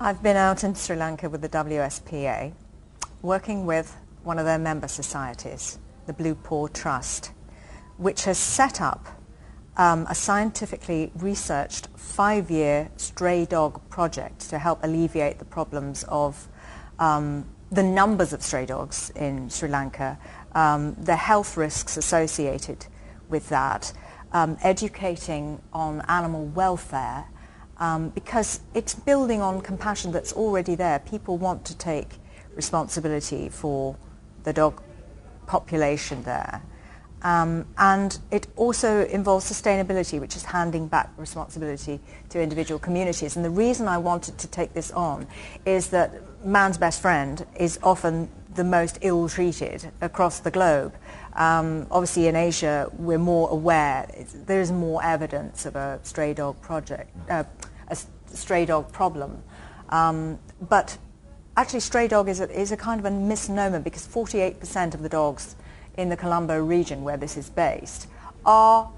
I've been out in Sri Lanka with the WSPA, working with one of their member societies, the Blue Paw Trust, which has set up a scientifically researched 5-year stray dog project to help alleviate the problems of the numbers of stray dogs in Sri Lanka, the health risks associated with that, educating on animal welfare, because it's building on compassion that's already there. People want to take responsibility for the dog population there. And it also involves sustainability, which is handing back responsibility to individual communities. And the reason I wanted to take this on is that man's best friend is often the most ill-treated across the globe. Obviously in Asia we're more aware, there's more evidence of a stray dog a stray dog problem. But actually stray dog is a kind of a misnomer, because 48% of the dogs in the Colombo region where this is based are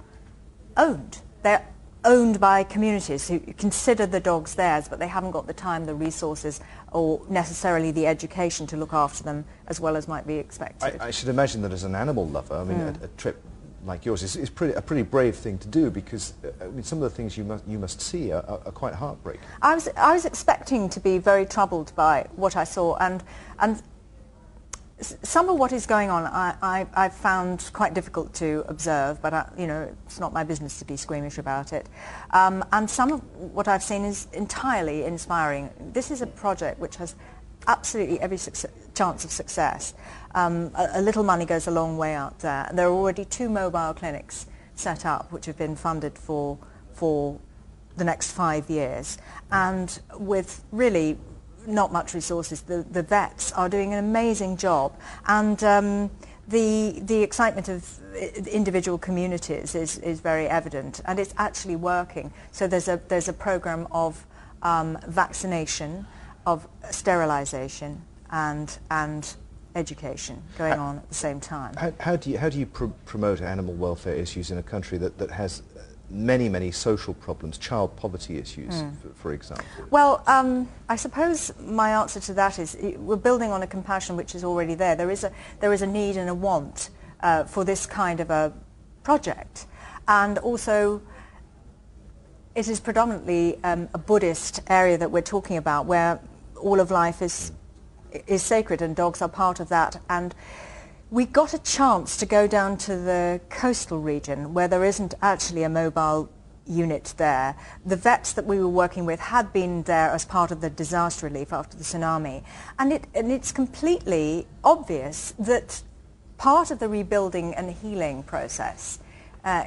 owned. They're owned by communities who consider the dogs theirs, but they haven't got the time, the resources, or necessarily the education to look after them as well as might be expected. I should imagine that as an animal lover, I mean, a trip like yours is a pretty brave thing to do, because I mean, some of the things you must see are quite heartbreaking. I was expecting to be very troubled by what I saw, and some of what is going on I found quite difficult to observe, but you know, it's not my business to be squeamish about it. And some of what I've seen is entirely inspiring. This is a project which has absolutely every chance of success. A little money goes a long way out there. There are already 2 mobile clinics set up which have been funded for the next 5 years, and with really not much resources. The vets are doing an amazing job, and the excitement of individual communities is very evident, and it's actually working. So there's a program of vaccination, of sterilization, and education going on at the same time. How do you promote animal welfare issues in a country that has many social problems, child poverty issues, for example? Well, I suppose my answer to that is we're building on a compassion which is already there. There is a need and a want for this kind of a project, and also it is predominantly a Buddhist area that we're talking about, where all of life is sacred, and dogs are part of that. And we got a chance to go down to the coastal region where there isn't actually a mobile unit there. The vets that we were working with had been there as part of the disaster relief after the tsunami, and it's completely obvious that part of the rebuilding and healing process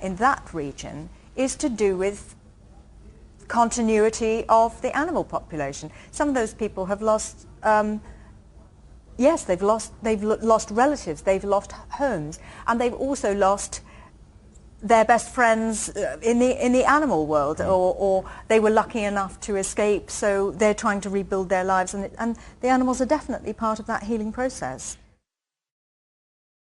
in that region is to do with continuity of the animal population. Some of those people have lost yes, they've lost relatives, they've lost homes, and they've also lost their best friends in the animal world, or they were lucky enough to escape, so they're trying to rebuild their lives, and the animals are definitely part of that healing process.